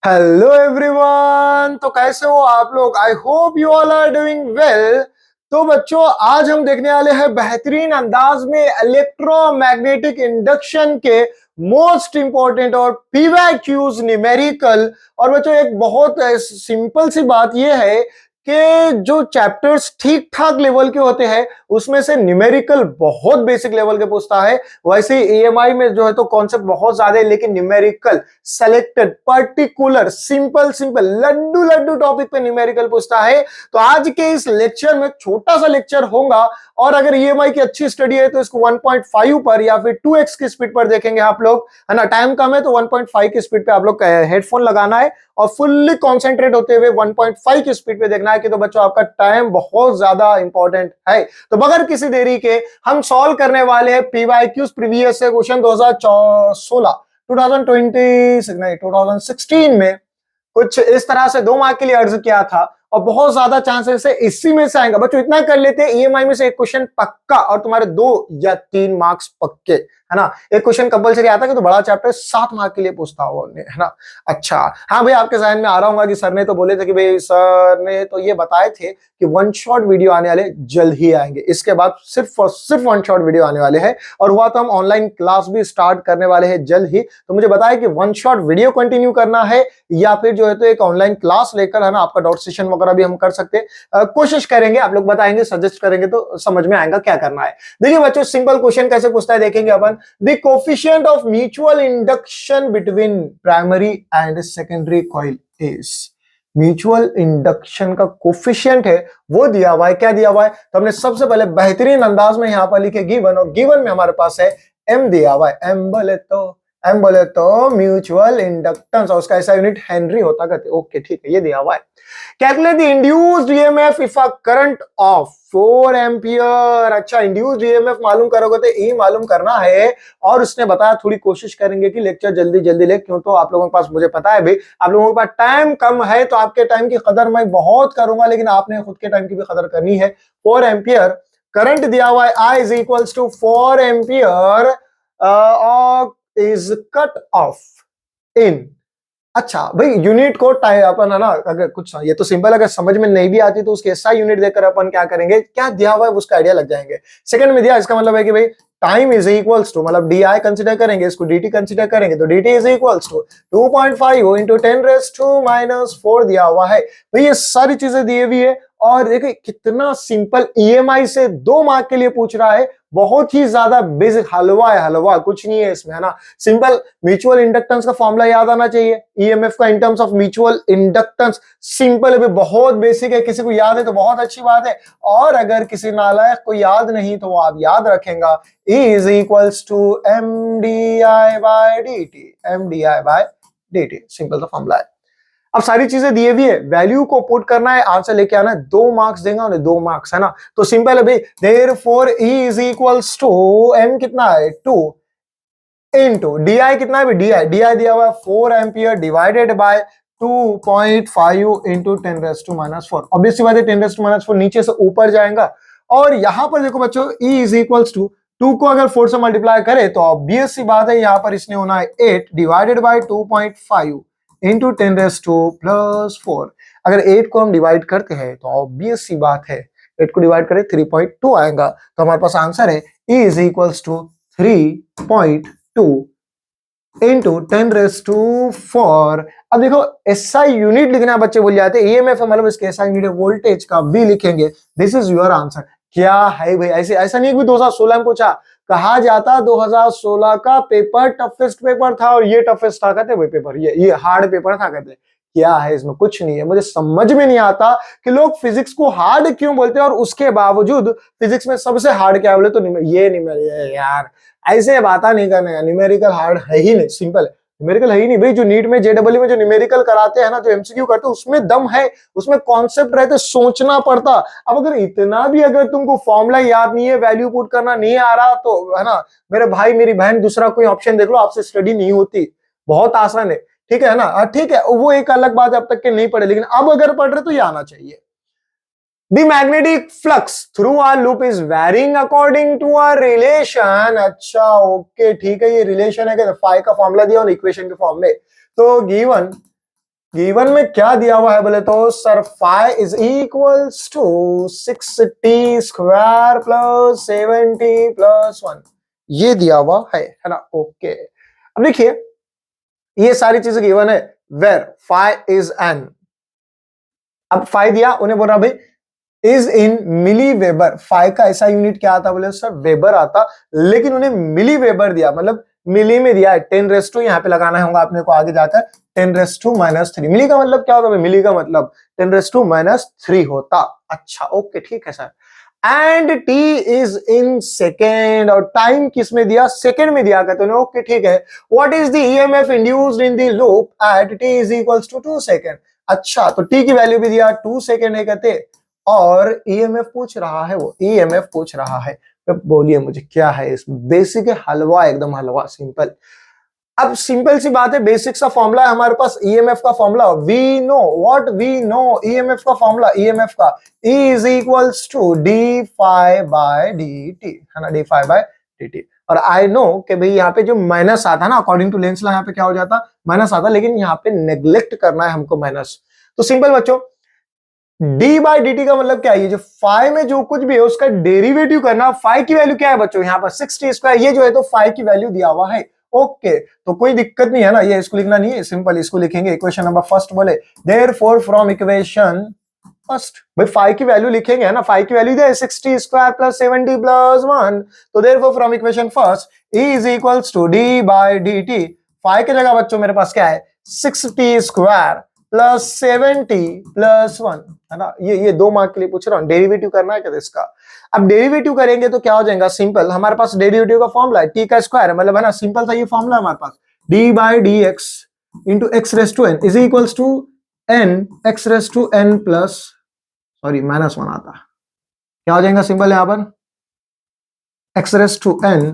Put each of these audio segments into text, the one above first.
Hello everyone. तो कैसे हो आप लोग? I hope you all are doing well. तो बच्चों, आज हम देखने वाले हैं बेहतरीन अंदाज में इलेक्ट्रोमैग्नेटिक इंडक्शन के मोस्ट इंपॉर्टेंट और पीवाईक्यूज न्यूमेरिकल। और बच्चों, एक बहुत सिंपल सी बात यह है कि जो चैप्टर्स ठीक ठाक लेवल के होते हैं उसमें से न्यूमेरिकल बहुत बेसिक लेवल के पूछता है। वैसे ईएमआई में जो है तो कॉन्सेप्ट बहुत ज्यादा है, लेकिन numerical selected particular simple simple लड्डू लड्डू टॉपिक पे न्यूमेरिकल पूछता है। तो आज के इस लेक्चर में छोटा सा लेक्चर होगा, और अगर ईएमआई की अच्छी स्टडी है तो इसको 1.5 पर या फिर 2x की स्पीड पर देखेंगे आप लोग, है ना। टाइम कम है तो 1.5 की स्पीड पे आप लोग हेडफोन लगाना है और फुल्ली कॉन्सेंट्रेट होते हुए 1.5 की स्पीड पे देखना है कि तो बच्चों आपका टाइम बहुत ज्यादा इंपॉर्टेंट है। तो बगैर किसी देरी के हम सॉल्व करने वाले हैं पीवाईक्यूज प्रीवियस से क्वेश्चन 2016 2020 नहीं 2016 में कुछ इस तरह से 2 मार्क के लिए अर्ज किया था, और बहुत ज्यादा चांसेस है इसी में से आएगा। बच्चों इतना कर लेते हैं, ईएमआई में से एक क्वेश्चन पक्का और तुम्हारे 2 या 3 मार्क्स पक्के, है ना। एक क्वेश्चन कंपलसरी आता है कि तो बड़ा चैप्टर 7 मार्क के लिए पूछता होगा, है ना। अच्छा, हाँ भाई, आपके जहन में आ रहा होगा कि सर ने तो बोले थे कि भाई सर ने तो ये बताए थे कि वन शॉट वीडियो आने वाले जल्द ही आएंगे, इसके बाद सिर्फ और सिर्फ वन शॉट वीडियो आने वाले हैं, और हुआ तो हम ऑनलाइन क्लास भी स्टार्ट करने वाले हैं जल्द ही। तो मुझे बताया कि वन शॉट वीडियो कंटिन्यू करना है या फिर जो है तो एक ऑनलाइन क्लास लेकर, है ना, आपका डाउट सेशन वगैरह भी हम कर सकते हैं। कोशिश करेंगे, आप लोग बताएंगे, सजेस्ट करेंगे तो समझ में आएगा क्या करना है। देखिए बच्चों, सिंपल क्वेश्चन कैसे पूछता है देखेंगे अपन। The coefficient of mutual induction between primary and secondary coil is. Mutual induction का कोफिशिएंट है वो दिया हुआ है। क्या दिया हुआ है? तो हमने सबसे पहले बेहतरीन अंदाज में यहां पर लिखे गिवन, और गिवन में हमारे पास है एम दिया हुआ है। एम बोले तो म्यूचुअल इंडक्टेंस, और उसका ऐसा यूनिट हेनरी होता कहते। ओके ठीक है, ये दिया हुआ है। Calculate the induced EMF if a current of 4 ampere. अच्छा, इंड्यूस्ड ईएमएफ मालूम करोगे तो ई मालूम करना है, और उसने बताया थोड़ी कोशिश करेंगे कि लेक्चर जल्दी जल्दी ले, क्यों तो आप लोगों के पास, मुझे पता है भाई आप लोगों के पास टाइम कम है, तो आपके टाइम की कदर मैं बहुत करूंगा, लेकिन आपने खुद के टाइम की भी कदर करनी है। 4 एम्पियर करंट दिया हुआ है, I is equals to 4 ampere is cut off in. अच्छा भाई, यूनिट को अपन, है ना, अगर कुछ ये तो सिंपल, अगर समझ में नहीं भी आती तो उसके ऐसा यूनिट देकर अपन क्या करेंगे, क्या दिया हुआ है उसका आइडिया लग जाएंगे। सेकंड में दिया, इसका मतलब है कि भाई टाइम इज इक्वल्स टू, मतलब डी आई कंसिडर करेंगे, इसको डी टी कंसिडर करेंगे, तो D T is equals to 2.5 into 10⁻⁻⁻⁴ दिया हुआ है। तो ये सारी चीजें दी हुई है, और देखिए कितना सिंपल, ईएमआई से 2 मार्क के लिए पूछ रहा है। बहुत ही ज्यादा बेसिक हलवा है, हलवा कुछ नहीं है इसमें, है ना। सिंपल म्यूचुअल इंडक्टेंस का फॉर्मूला याद आना चाहिए, ईएमएफ का in terms of mutual inductance. Simple है, बहुत बेसिक है, किसी को याद है तो बहुत अच्छी बात है, और अगर किसी नालायक को याद नहीं तो वो आप याद रखेगा, E is equals to M D I by D T. M D I by D T simple सा फॉर्मूला है। अब सारी चीजें दिए हुई है, वैल्यू को पुट करना है, आंसर लेके आना है। 2 मार्क्स देगा उन्हें, 2 मार्क्स, है ना। तो सिंपल है भाई, therefore E is equals to m कितना है 2 इनटू डी आई कितना है, डी आई दिया हुआ है 4 ampere divided by 2.5 into 10⁻⁻⁴। Obviously बात है 10⁻⁻⁴ नीचे से ऊपर जाएगा, और यहां पर देखो बच्चों, E इज इक्वल्स टू 2 को अगर 4 से मल्टीप्लाई करे तो ऑब्वियस सी बात है यहां पर इसने होना है 8 डिवाइडेड बाय 2.5 इंटू 10⁻⁴। अगर 8 को हम डिवाइड करते हैं तो ऑब्वियस सी बात है 8 को डिवाइड करें 3.2 आएगा, तो हमारे पास आंसर है E is equals to 3.2 into 10⁻⁴। अब देखो एसआई यूनिट लिखना बच्चे भूल जाते हैं, ईएमएफ मतलब इसके एसआई यूनिट वोल्टेज का भी लिखेंगे। This is your answer. क्या है भाई, ऐसे ऐसा नहीं कि 2016 में पूछा, कहा जाता 2016 का पेपर टफेस्ट पेपर था, और ये टफेस्ट था कहते वही पेपर, ये हार्ड पेपर था कहते। क्या है इसमें? कुछ नहीं है। मुझे समझ में नहीं आता कि लोग फिजिक्स को हार्ड क्यों बोलते हैं, और उसके बावजूद फिजिक्स में सबसे हार्ड क्या बोले, तो ये नहीं मिले यार, ऐसे बात नहीं करने। न्यूमेरिकल हार्ड है ही नहीं, सिंपल है, न्यूमेरिकल है ही नहीं भाई। जो नीट में जेडब्ल्यू में जो न्यूमेरिकल कराते हैं ना, जो एमसीक्यू करते हैं, उसमें दम है, उसमें कॉन्सेप्ट रहते, सोचना पड़ता। अब अगर इतना भी अगर तुमको फॉर्मूला याद नहीं है, वैल्यू पुट करना नहीं आ रहा, तो है ना मेरे भाई मेरी बहन, दूसरा कोई ऑप्शन देख लो, आपसे स्टडी नहीं होती। बहुत आसान है, ठीक है ना। ठीक है, वो एक अलग बात है, अब तक के नहीं पढ़े, लेकिन अब अगर पढ़ रहे तो ये आना चाहिए। The magnetic flux through a loop is varying according to a relation। अच्छा ओके ठीक है, ये रिलेशन है कि फाई का फॉर्मूला दिया और इक्वेशन के फॉर्म में। तो गिवन गिवन में क्या दिया हुआ है बोले तो sir five is equals to 6t square plus 70 plus 1, ये दिया हुआ है ना। ओके, अब देखिए ये सारी चीजें गिवन है, वेर फाइव इज एन, अब फाइव दिया, उन्हें बोला भाई is in milliweber, five का ऐसा यूनिट क्या आता बोले सर वेबर आता, लेकिन उन्हें मिली वेबर दिया, मतलब मिली में दिया है 10 यहाँ पे लगाना होगा आपने को आगे जाकर 10⁻³ मिली का मतलब क्या होता है, मिली का मतलब 10⁻³ होता। अच्छा ओके ठीक है sir, and T is in second, और टाइम किस में दिया, सेकेंड में दिया कहते हैं। ओके ठीक है, what is the EMF induced in the loop at T is equals to 2 second. अच्छा तो टी की वैल्यू भी दिया 2 सेकेंड है कहते, और ईएमएफ पूछ रहा है, वो ईएमएफ पूछ रहा है। तो बोलिए मुझे क्या है इसमें, बेसिक है, हलवा एकदम हलवा, सिंपल। अब सिंपल सी बात है, बेसिक्स का फॉर्मूला है हमारे पास ईएमएफ का formula, we know what we know, EMF का फॉर्मूला, ईएमएफ का E is equals to D phi by D T, है ना, D phi by D T. और आई नो कि भाई यहाँ पे जो माइनस आता ना, अकॉर्डिंग टू लेंस लॉ यहाँ पे क्या हो जाता, माइनस आता, लेकिन यहाँ पे नेग्लेक्ट करना है हमको माइनस। तो सिंपल बच्चों, डी बाई डी टी का मतलब क्या है, ये जो फाइव में जो कुछ भी है उसका डेरिवेटिव करना। फाइव की वैल्यू क्या है बच्चों, यहाँ पर 6t², ये जो है तो फाइव की वैल्यू दिया हुआ है। ओके तो कोई दिक्कत नहीं है ना, ये इसको लिखना नहीं है, सिंपल इसको लिखेंगे। इक्वेशन नंबर फर्स्ट बोले देयरफॉर फ्रॉम इक्वेशन फर्स्ट, भाई फाइव की वैल्यू लिखेंगे है ना, फाइव की वैल्यू है 60² प्लस 70 प्लस 1, तो therefore from equation first E is equals to D by D T. Five की जगह बच्चों मेरे पास क्या है, 6t² प्लस 70 प्लस 1, है ना, ये 2 मार्क के लिए पूछ रहा हूं, डेरिवेटिव करना है क्या इसका। अब डेरिवेटिव करेंगे तो क्या हो जाएगा, सिंपल, हमारे पास डेरिवेटिव का फॉर्मूला है टी का स्क्वायर है, मतलब है ना, सिंपल सा ये फॉर्मूला है हमारे पास, d by d x into x raise to n is equals to n x raise to n plus, sorry -1 आता, क्या हो जाएगा सिंपल यहां पर, एक्स रेस टू एन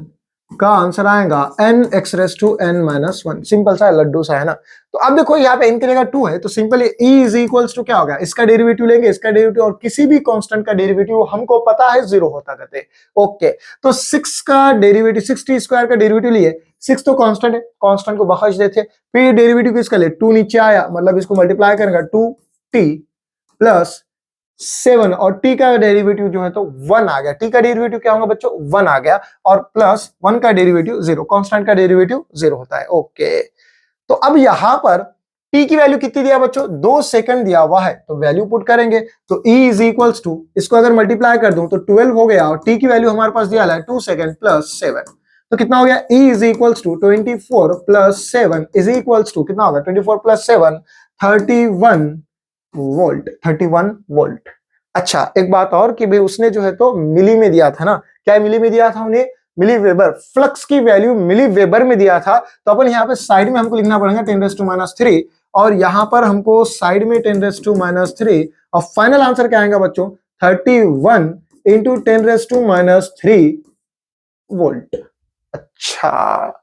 का आंसर आएगा n x raise to n -1, simple सा लड्डू सा है ना। तो अब देखो यहाँ पे n की जगह 2 है, तो simple e is equals to क्या होगा, इसका डेरिवेटिव लेंगे, इसका डेरिवेटिव, और किसी भी कांस्टेंट का डेरिवेटिव हमको पता है 0 होता कहते। ओके तो 6 का डेरिवेटिव, 6t² का डेरिवेटिव लिए, 6 तो कांस्टेंट है, कांस्टेंट को बख्श देते, फिर डेरिवेटिव किसका ले, 2 नीचे आया, मतलब इसको मल्टीप्लाई करेंगे 2t प्लस 7, और t का डेरिवेटिव जो है तो 1 आ गया, t का डेरिवेटिव क्या होगा बच्चों, 1 आ गया, और प्लस 1 का डेरिवेटिव 0, कांस्टेंट का डेरिवेटिव 0 होता है। ओके तो अब यहां पर t की वैल्यू कितनी दिया बच्चों, 2 सेकंड दिया हुआ है, तो वैल्यू पुट करेंगे, तो e इज इक्वल्स टू, इसको अगर मल्टीप्लाई कर दूं तो 12 हो गया, और t की वैल्यू हमारे पास दिया है 2 सेकंड प्लस 7, तो कितना हो गया, e is equals to 24 plus 7 is equals to कितना होगा, 24 प्लस 7 31 वोल्ट, 31 वोल्ट। अच्छा एक बात और कि भाई उसने जो है तो मिली में दिया था ना, क्या मिली में दिया था उन्हें, मिली वेबर, फ्लक्स की वैल्यू मिली वेबर में दिया था, तो अपन यहाँ पे साइड में हमको लिखना पड़ेगा 10⁻³ और यहाँ पर हमको साइड में 10⁻³ और फाइनल आंसर क्या आएगा बच्चों, 31 इंटू 10⁻³ वोल्ट। अच्छा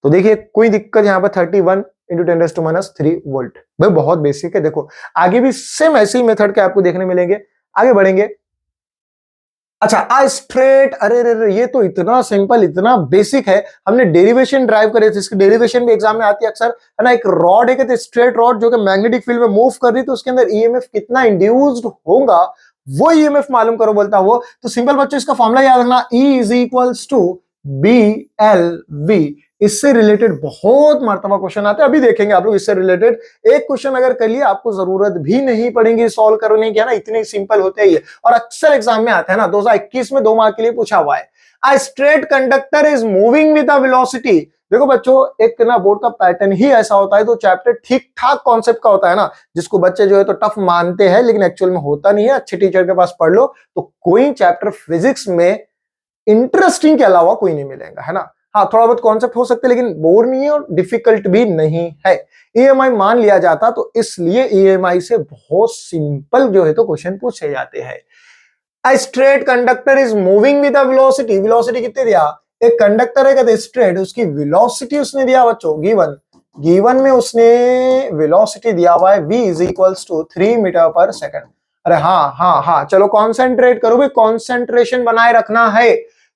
तो देखिए कोई दिक्कत यहाँ पर 31 इंटू 10⁻³ वोल्ट, भाई बहुत बेसिक है। देखो आगे भी सेम ऐसे ही मेथड के आपको देखने मिलेंगे, आगे बढ़ेंगे। अच्छा आ स्ट्रेट, अरे रे ये तो इतना सिंपल, इतना बेसिक है, हमने डेरिवेशन ड्राइव करे थे, इसकी डेरिवेशन भी एग्जाम में आती है अक्सर, है ना। एक रॉड है कहते स्ट्रेट रॉड जो कि मैग्नेटिक फील्ड में मूव कर रही, तो उसके अंदर ईएमएफ कितना इंड्यूस्ड होगा वो ईएमएफ मालूम करो बोलता वो। तो सिंपल बच्चों इसका फॉर्मूला याद रखना, E is equals to BLV। इससे रिलेटेड बहुत मर्तबा क्वेश्चन आते हैं, अभी देखेंगे आप लोग इससे रिलेटेड एक क्वेश्चन अगर कर लिया आपको जरूरत भी नहीं पड़ेगी सॉल्व करने की, है ना, इतने सिंपल होते ही है और अक्सर एग्जाम में आते हैं ना। 2021 में 2 मार्क के लिए पूछा हुआ है, a straight conductor is moving with the velocity. देखो बच्चों एक ना बोर्ड का पैटर्न ही ऐसा होता है, तो चैप्टर ठीक ठाक कॉन्सेप्ट का होता है ना, जिसको बच्चे जो है तो टफ मानते हैं लेकिन एक्चुअल में होता नहीं है। अच्छे टीचर के पास पढ़ लो तो कोई चैप्टर फिजिक्स में इंटरेस्टिंग के अलावा कोई नहीं मिलेगा, है ना। हाँ थोड़ा बहुत कॉन्सेप्ट हो सकते हैं लेकिन बोर नहीं है और डिफिकल्ट भी नहीं है। ईएमआई मान लिया जाता तो इसलिए ईएमआई से बहुत सिंपल जो है तो क्वेश्चन पूछे जाते हैं। A straight conductor is moving with a velocity, velocity कितने दिया, एक कंडक्टर है कहते स्ट्रेट, उसकी वेलोसिटी उसने दिया बच्चों गिवन में उसने वेलोसिटी दिया हुआ है v is equals to 3 metre पर सेकंड। अरे हाँ चलो कॉन्सेंट्रेट करो भाई, कॉन्सेंट्रेशन बनाए रखना है,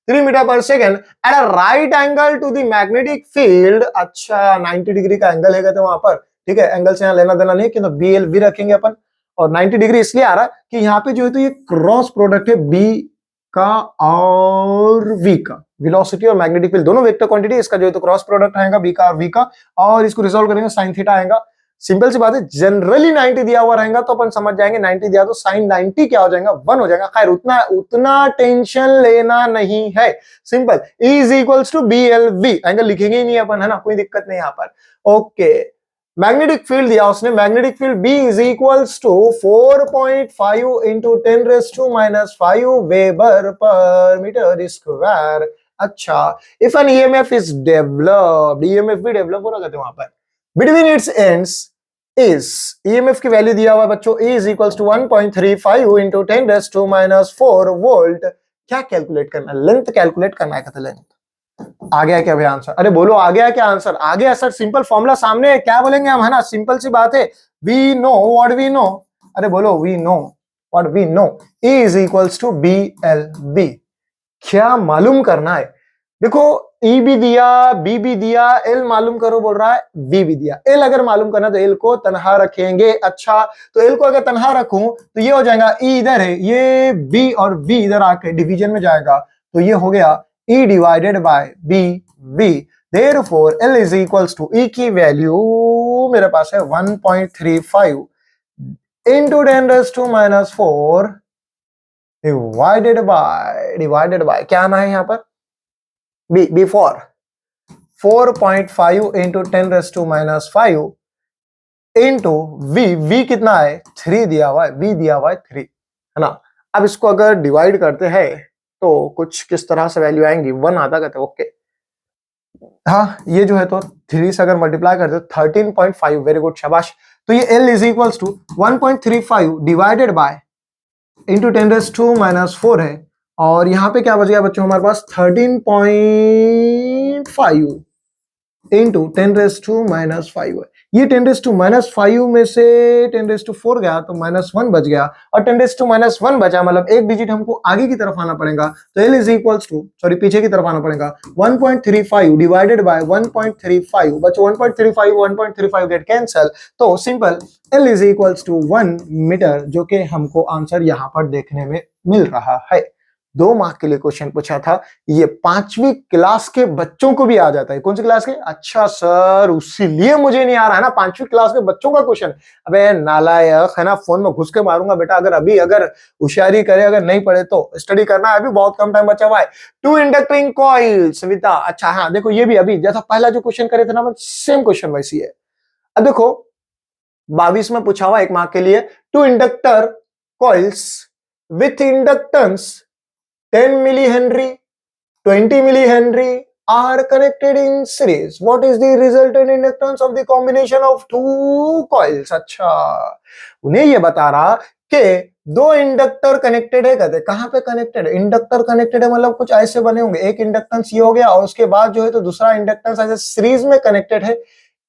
3 मीटर पर second at a right angle to the magnetic field. अच्छा 90 डिग्री का एंगल है कहते वहां पर, ठीक है, एंगल से यहाँ लेना देना नहीं, किंतु बी एल वी रखेंगे अपन। और 90 डिग्री इसलिए आ रहा है कि यहाँ पे जो है तो ये क्रॉस प्रोडक्ट है बी का और वी का, वेलोसिटी और मैग्नेटिक फील्ड दोनों वेक्टर क्वांटिटी, इसका जो है तो क्रॉस प्रोडक्ट आएगा बी का और वी का, और इसको रिजॉल्व करेंगे साइन थीटा आएगा। सिंपल सी बात है, जनरली 90 दिया हुआ रहेगा तो अपन समझ जाएंगे 90 दिया तो साइन 90 क्या हो जाएगा, 1 हो जाएगा। खैर उतना टेंशन लेना नहीं है, simple E is equals to B L V, angle लिखेंगे ही नहीं अपन, है ना, कोई दिक्कत नहीं यहाँ पर। ओके, मैग्नेटिक फील्ड दिया उसने, magnetic field B is equals to 4.5 into 10⁻⁻5 weber per metre square. अच्छा, if an EMF is developed, EMF भी डेवलप हो रहा है वहां पर, between its ends is, EMF की वैल्यू दिया हुआ बच्चों, E is equals to 1.35 into 10⁻⁴ volt. क्या कैलकुलेट करना है, लेंथ कैलकुलेट करना है, कहते लेंथ। आ गया क्या भैया आंसर? अरे बोलो आ गया क्या आंसर? आ गया सर, सिंपल फॉर्मूला सामने है, क्या बोलेंगे हम, है ना, सिंपल सी बात है, we know what we know. अरे बोलो we know what we know, E is equals to B L B. क्या मालूम करना है? देखो E भी दिया, B भी दिया, L मालूम करो बोल रहा है, B भी दिया। L अगर मालूम करना तो L को तनहा रखेंगे। अच्छा, तो L को अगर तनहा रखूं तो ये हो जाएगा, E इधर है, ये B और B इधर आके डिवीजन में जाएगा, तो ये हो गया E divided by B V। Therefore L is equals to E की वैल्यू मेरे पास है 1.35 इंटू 10⁻⁴ डिवाइडेड बाय क्या आना है यहाँ पर, B for 4.5 into 10⁻⁵ into V कितना है, 3 दिया हुआ है, V दिया हुआ है 3, है ना। अब इसको अगर डिवाइड करते हैं तो कुछ किस तरह से वैल्यू आएंगी, 1 आता कहते हैं, ओके। हाँ, ये जो है तो 3 से अगर मल्टीप्लाई करते हो 13.5, वेरी गुड, शाबाश। तो ये L is equals to 1.35 divided by into 10⁻⁴ है, और यहां पे क्या बच गया बच्चों हमारे पास 13.5 इंटू 10⁻⁵ है। ये 10⁻⁵ में से 10⁴ गया तो -1 बच गया, और 10⁻1 बचा, मतलब एक डिजिट हमको आगे की तरफ आना पड़ेगा, तो L is equals to, sorry पीछे की तरफ आना पड़ेगा, 1.35 डिवाइडेड बाय 1.35, बच्चों 1.35 गेट कैंसल, तो simple L is equals to 1 metre, जो कि हमको आंसर यहां पर देखने में मिल रहा है। 2 मार्क के लिए क्वेश्चन पूछा था, ये 5वीं क्लास के बच्चों को भी आ जाता है। कौन सी क्लास के? अच्छा सर, इसीलिए मुझे नहीं आ रहा है ना, 5वीं क्लास के बच्चों का क्वेश्चन। अबे नालायक, है ना, फोन में घुस के मारूंगा बेटा अगर अगर होशियारी करे, अगर नहीं पढ़े तो स्टडी करना है, अभी बहुत कम टाइम बचा हुआ है। 2 इंडक्टिंग कॉइल्स सविता। अच्छा हाँ, देखो ये भी अभी जैसा पहला जो क्वेश्चन करे थे ना, सेम क्वेश्चन वैसी है। अब देखो 22 में पूछा हुआ 1 मार्क के लिए, 2 inductor coils with inductance 10 millihenry, 20 millihenry are connected in series. What is the resultant inductance of the combination of 2 coils? अच्छा, उन्हें ये बता रहा कि 2 इंडक्टर कनेक्टेड है, कहते कहां पे कनेक्टेड है, इंडक्टर कनेक्टेड है मतलब कुछ ऐसे बने होंगे, एक इंडक्टेंस ये हो गया और उसके बाद जो है तो दूसरा इंडक्टेंस ऐसे सीरीज में कनेक्टेड है।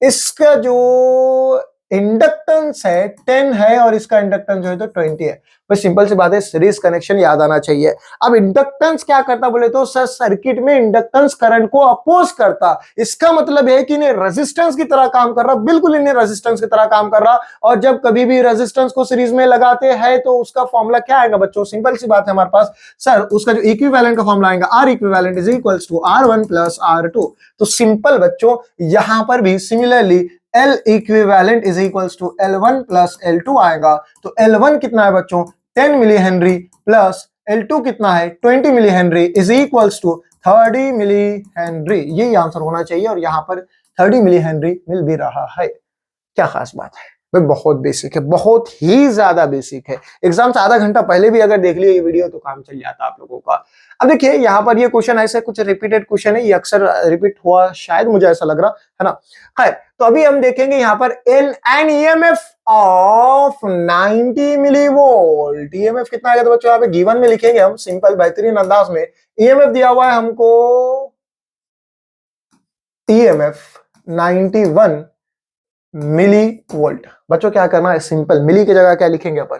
इसका जो इंडक्टेंस है 10 है और इसका इंडक्टेंस जो है तो 20 है। बस सिंपल सी बात है, सीरीज कनेक्शन याद आना चाहिए। अब इंडक्टेंस क्या करता बोले तो सर, सर्किट में इंडक्टेंस करंट को अपोज करता, इसका मतलब है कि इन्हें रेजिस्टेंस की तरह काम कर रहा, बिल्कुल इन्हें रेजिस्टेंस की तरह काम कर रहा। और जब कभी भी रेजिस्टेंस को सीरीज में लगाते हैं तो उसका फॉर्मूला क्या आएगा बच्चों, सिंपल सी बात है हमारे पास सर, उसका जो इक्विवेलेंट का फॉर्मूला आएगा, R equivalent is equals to R1 plus R2। तो सिंपल बच्चों यहां पर भी similarly L equivalent is equals to L1 plus L2 आएगा। तो L1 कितना है बच्चों, 10 मिली हेनरी, प्लस L2 कितना है 20 millihenry, is equals to 30 millihenry. यही आंसर होना चाहिए, और यहां पर 30 मिली हेनरी मिल भी रहा है। क्या खास बात है भाई, बहुत बेसिक है, बहुत ही ज्यादा बेसिक है। एग्जाम से आधा घंटा पहले भी अगर देख लियो ये वीडियो तो काम चल जाता आप लोगों का। अब देखिए यहाँ पर ये क्वेश्चन ऐसे कुछ रिपीटेड क्वेश्चन है, ये अक्सर रिपीट हुआ शायद, मुझे ऐसा लग रहा है ना। खैर, तो अभी हम देखेंगे यहाँ पर an EMF of 90 millivolt. EMF कितना आएगा तो बच्चों यहाँ पे गिवन में लिखेंगे हम, सिंपल बेहतरीन अंदाज में। ईएमएफ दिया हुआ है हमको, ईएमएफ 91 मिली वोल्ट। बच्चों क्या करना है, सिंपल मिली की जगह क्या लिखेंगे अपन,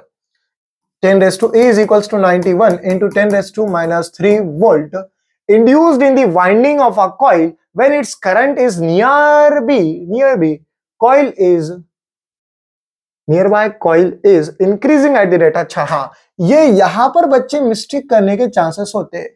10 raised to A is equals to 91 into 10 raised to minus 3 volt induced in the winding of a coil when its current is near B coil is increasing at the rate, अच्छा हाँ, ये यहां पर बच्चे मिस्टेक करने के chances होते हैं।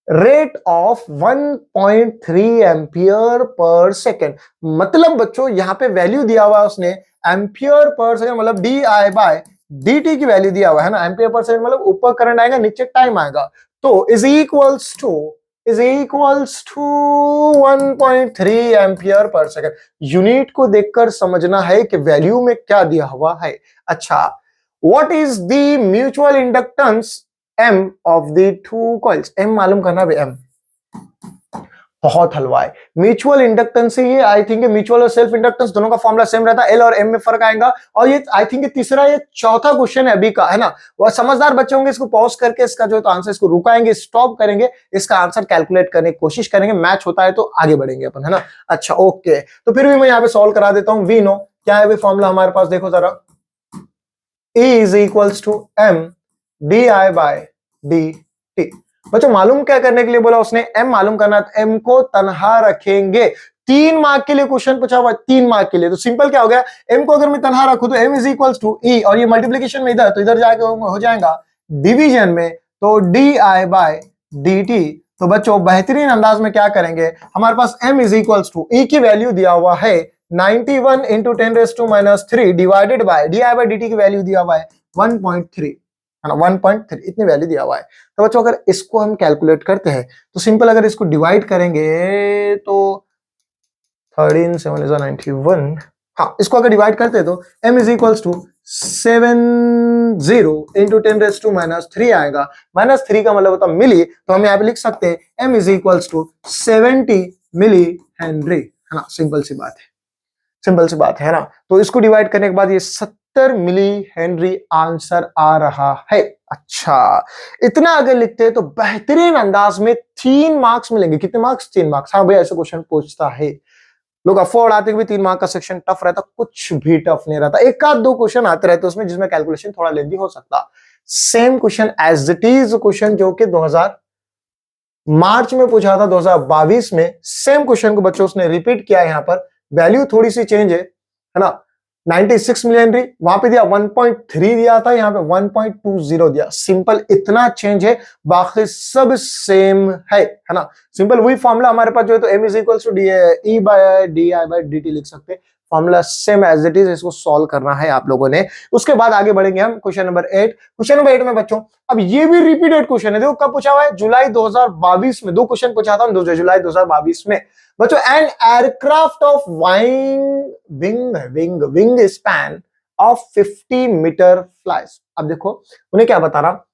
रेट ऑफ 1.3 एम्पियर पर सेकेंड, मतलब बच्चों यहां पे वैल्यू दिया हुआ है उसने एम्पियर पर सेकेंड, मतलब D I by D T की वैल्यू दिया हुआ है ना, एम्पियर पर सेकेंड मतलब ऊपर करंट आएगा नीचे टाइम आएगा, तो इज इक्वल्स टू 1.3 एम्पियर पर सेकेंड। यूनिट को देखकर समझना है कि वैल्यू में क्या दिया हुआ है। अच्छा, what is the mutual inductance M of the two coils, M मालूम करना भी, M बहुत हलवा है। Mutual inductance he I think mutual और सेल्फ इंडक्टेंस दोनों का फॉर्मूला सेम रहता है, L और M में फर्क आएगा। और ये आई थिंक तीसरा ये चौथा क्वेश्चन है अभी का, है ना। वह समझदार बच्चे होंगे इसको पॉज करके इसका जो तो आंसर इसको रुकाएंगे, स्टॉप करेंगे, इसका आंसर कैलकुलेट करने की कोशिश करेंगे, मैच होता है तो आगे बढ़ेंगे अपन, है ना। अच्छा ओके, तो फिर भी मैं यहाँ पे सॉल्व करा देता हूं। वी नो क्या है फॉर्मूला हमारे पास, देखो जरा, E is equals to M D I by D T. बच्चों मालूम क्या करने के लिए बोला उसने, M मालूम करना, तो M को तनहा रखेंगे। 3 मार्क के लिए क्वेश्चन पूछा हुआ, 3 मार्क के लिए, तो सिंपल क्या हो गया, M को अगर मैं तनहा रखूं तो M is equals to E, और ये मल्टीप्लीकेशन में इधर, तो इधर जाके हो जाएगा डिवीजन में, तो D I by D T. तो बच्चों बेहतरीन अंदाज में क्या करेंगे, हमारे पास M is equals to E की वैल्यू दिया हुआ है 91 into 10⁻³ divided by D I by D T की वैल्यू दिया हुआ है 1.3, है ना, 1.3 इतनी वैल्यू दिया हुआ है। तो बच्चों अगर इसको हम कैलकुलेट करते हैं तो सिंपल, अगर इसको डिवाइड करेंगे तो 13 7 is 91, हाँ इसको अगर डिवाइड करते हैं तो m is equals to 70 into 10⁻³ आएगा, -3 का मतलब होता है मिली, तो हम यहाँ पे लिख सकते हैं m is equals to 70 millihenry, है ना। सिंपल सी बात है, सिंपल सी बात है ना। तो इसको डिवाइड करने के बाद ये 70 मिली हेनरी आंसर आ रहा है। अच्छा, इतना अगर लिखते हैं तो बेहतरीन अंदाज में 3 मार्क्स मिलेंगे। कितने मार्क्स? 3 मार्क्स। हाँ भैया ऐसे क्वेश्चन पूछता है, लोग अफोर्ड आते भी 3 मार्क का सेक्शन टफ रहता, कुछ भी टफ नहीं रहता। एक आध दो क्वेश्चन आते रहते उसमें जिसमें कैलकुलेशन थोड़ा लेंदी हो सकता। Same question as it is question जो कि 2000 मार्च में पूछा था 2022 में, सेम क्वेश्चन को बच्चों उसने रिपीट किया। यहाँ पर वैल्यू थोड़ी सी चेंज है ना, 96 मिली हेनरी वहां पे दिया 1.3 दिया था, यहाँ पे 1.20 दिया। सिंपल इतना चेंज है, बाकी सब सेम है ना। सिंपल वही फॉर्मूला हमारे पास जो है, तो m is equal to E by D I by D T लिख सकते हैं। Formula same as it is, इसको सॉल्व करना है आप लोगों ने। उसके बाद आगे बढ़ेंगे हम क्वेश्चन नंबर 8। क्वेश्चन नंबर 8 में बच्चों अब ये भी रिपीटेड क्वेश्चन है, देखो कब पूछा हुआ है, जुलाई 2022 में। 2 क्वेश्चन पूछा था जुलाई 2022 में बच्चों। An aircraft of wing span of 50 metre flies. अब देखो उन्हें क्या बता रहा,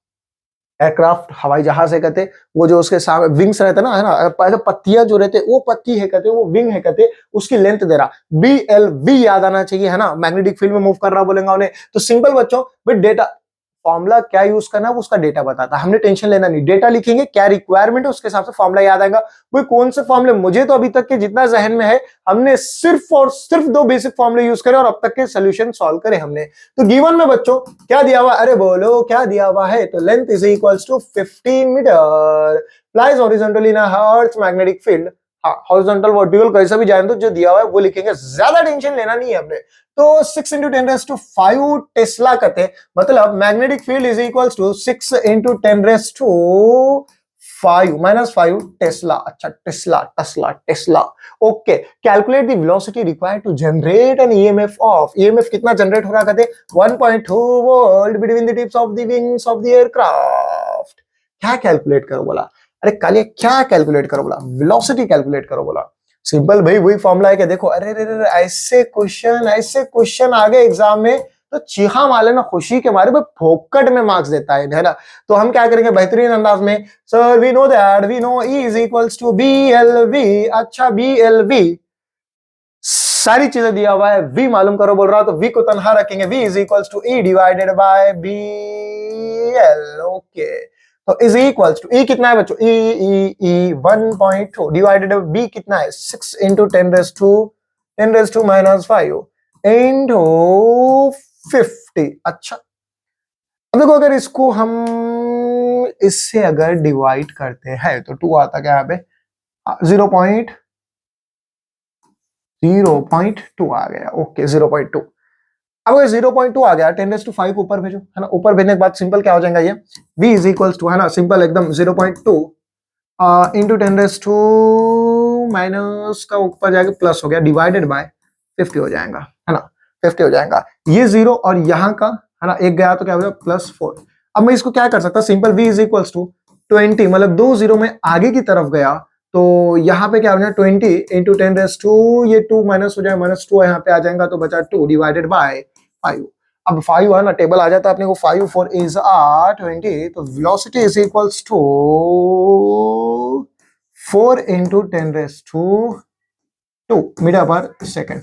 एयरक्राफ्ट हवाई जहाज है कहते, वो जो उसके सामने विंग्स रहते ना, है ना, पत्तियां जो रहते वो पत्ती है कहते, वो विंग है कहते, उसकी लेंथ दे रहा BLV याद आना चाहिए, है ना। मैग्नेटिक फील्ड में मूव कर रहा बोलेंगे उन्हें। तो सिंपल बच्चों विद डेटा, फॉर्मूला क्या यूज करना है उसका डेटा बताता, हमने टेंशन लेना नहीं, डेटा लिखेंगे क्या रिक्वायरमेंट है उसके हिसाब से फॉर्मूला याद आएगा। वो कौन से फॉर्मूले, मुझे तो अभी तक के जितना जहन में है, हमने सिर्फ और सिर्फ 2 बेसिक फॉर्मूले यूज करे और अब तक के सोल्यूशन सॉल्व करे हमने। तो गिवन में बच्चों क्या दिया हुआ, अरे बोलो क्या दिया हुआ है, तो length is equals to 15 metre, flies horizontally in earth magnetic field. हाँ हॉरिजॉन्टल वर्टिकल कैसा भी जाए तो जो दिया हुआ है वो लिखेंगे, ज्यादा टेंशन लेना नहीं है हमने। तो 6 इंटू 10⁵ टेस्ला कहते हैं, मतलब magnetic field is equals to 6 into 10⁵ -5 tesla. अच्छा tesla. Okay, calculate the velocity required to generate an EMF of, EMF कितना जनरेट हो रहा कहते 1.2 volt between the tips of the wings of the aircraft. क्या calculate करो बोला, अरे काले क्या कैलकुलेट करो बोला, वेलोसिटी कैलकुलेट करो बोला। सिंपल भाई वही फॉर्मूला है कि देखो, अरे ऐसे क्वेश्चन आ गए एग्जाम में तो चीखा माले ना, खुशी के मारे फोकट में मार्क्स देता है ना। तो हम क्या करेंगे बेहतरीन अंदाज में, sir we know E is equals to BLV। अच्छा BLV सारी चीजें दिया हुआ है, V मालूम करो बोल रहा, तो V को तनहा रखेंगे, V is equals to E divided by BL। Okay, तो इज इक्वल्स टू E कितना है बच्चों, E 1.2 डिवाइडेड बाय B कितना है 6 इंटू 10⁻⁵ इंटू 50। अच्छा अब देखो अगर इसको हम इससे अगर डिवाइड करते हैं तो 2 आता क्या यहाँ पे 0.0 0.2 आ गया, ओके 0.2। अब अगर 0.2 आ गया 10⁵ ऊपर भेजो, है ना। ऊपर भेजने के बाद सिंपल क्या हो जाएगा ये, v इज इक्वल्स टू, है ना, सिंपल एकदम 0.2 इंटू 10⁻² माइनस का ऊपर जाके प्लस हो गया डिवाइडेड बाय 50 हो जाएगा, है ना, 50 हो जाएगा। ये 0 और यहाँ का, है ना, एक गया तो क्या हो जाएगा +4। अब मैं इसको क्या कर सकता, simple v is equals to 20, मतलब 2 0 में आगे की तरफ गया तो यहाँ पे क्या हो जाएगा 20 इंटू 10⁻², ये 2 माइनस हो जाए, -2 यहाँ पे आ जाएगा तो बचा 2 डिवाइडेड बाय 5। अब 5 है ना, टेबल आ जाता है अपने को, 5 4 इज 20, तो velocity is equals to 4 into 10⁻² metre पर सेकेंड,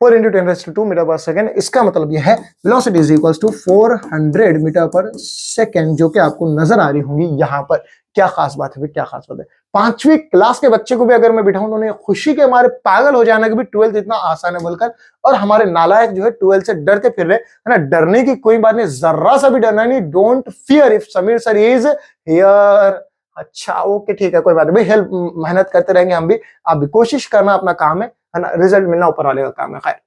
4 इंटू 10⁻² मीटर पर सेकेंड। इसका मतलब यह है velocity is equals to 400 metre पर सेकेंड, जो कि आपको नजर आ रही होंगी यहाँ पर। क्या खास बात है, क्या खास बात है। 5वीं क्लास के बच्चे को भी अगर मैं बिठाऊं तो उन्हें खुशी के मारे पागल हो जाना कि भी 12th इतना आसान है बोलकर, और हमारे नालायक जो है 12th से डरते फिर रहे, है ना। डरने की कोई बात नहीं, जर्रा सा भी डरना नहीं, don't fear if Sameer sir is here. अच्छा ओके ठीक है, कोई बात नहीं भाई, हेल्प मेहनत करते रहेंगे हम भी, आप भी कोशिश करना, अपना काम है ना, रिजल्ट मिलना ऊपर वाले का काम है। खैर,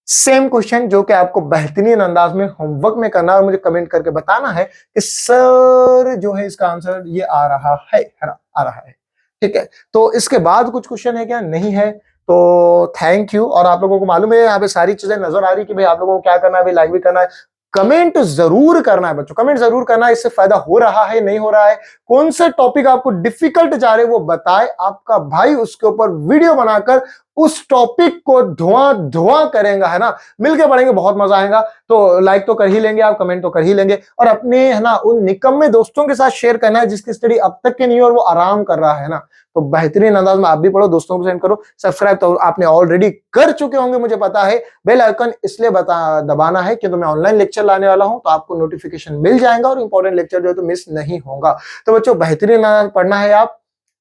सेम क्वेश्चन जो कि आपको बेहतरीन अंदाज में होमवर्क में करना है और मुझे कमेंट करके बताना है कि सर जो है इसका आंसर ये आ रहा है ना, आ रहा है। ठीक है, तो इसके बाद कुछ क्वेश्चन है क्या, नहीं है तो थैंक यू। और आप लोगों को मालूम है यहाँ पे सारी चीजें नजर आ रही कि भाई आप लोगों को क्या करना है, भाई लाइक भी करना है, कमेंट जरूर करना है बच्चों, कमेंट जरूर करना है। इससे फायदा हो रहा है नहीं हो रहा है, कौन से टॉपिक आपको डिफिकल्ट जा रहे वो बताए, आपका भाई उसके ऊपर वीडियो बनाकर उस टॉपिक को धुआं धुआं करेगा, है ना। मिलके पढ़ेंगे, बहुत मजा आएगा। तो लाइक तो कर ही लेंगे आप, कमेंट तो कर ही लेंगे, और अपने, है ना, उन निकम्मे दोस्तों के साथ शेयर करना है जिसकी स्टडी अब तक की नहीं है और वो आराम कर रहा है ना। तो बेहतरीन अंदाज में आप भी पढ़ो, दोस्तों को सेंड करो। सब्सक्राइब तो आपने ऑलरेडी कर चुके होंगे मुझे पता है। बेल आइकन इसलिए दबाना है क्योंकि मैं ऑनलाइन लेक्चर लाने वाला हूं, तो आपको नोटिफिकेशन मिल जाएगा और इंपॉर्टेंट लेक्चर जो है तो मिस नहीं होगा। तो बच्चों बेहतरीन अंदाज पढ़ना है आप,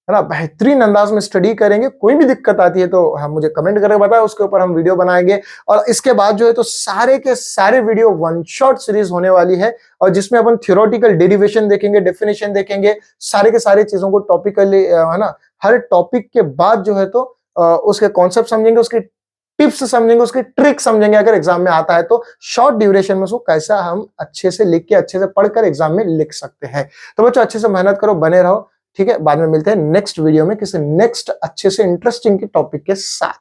है ना, बेहतरीन अंदाज में स्टडी करेंगे। कोई भी दिक्कत आती है तो हम मुझे कमेंट करके बताएं, उसके ऊपर हम वीडियो बनाएंगे। और इसके बाद जो है तो सारे के सारे वीडियो वन शॉट सीरीज होने वाली है, और जिसमें अपन थ्योरेटिकल डेरिवेशन देखेंगे, डेफिनेशन देखेंगे, सारे के सारे चीजों को टॉपिकली, है ना, हर टॉपिक के बाद जो है तो उसके कॉन्सेप्ट समझेंगे, उसकी टिप्स समझेंगे, उसकी ट्रिक समझेंगे। अगर एग्जाम में आता है तो शॉर्ट ड्यूरेशन में उसको कैसा हम अच्छे से लिख के, अच्छे से पढ़कर एग्जाम में लिख सकते हैं। तो बच्चों अच्छे से मेहनत करो, बने रहो। ठीक है, बाद में मिलते हैं नेक्स्ट वीडियो में किसी नेक्स्ट अच्छे से इंटरेस्टिंग के टॉपिक के साथ।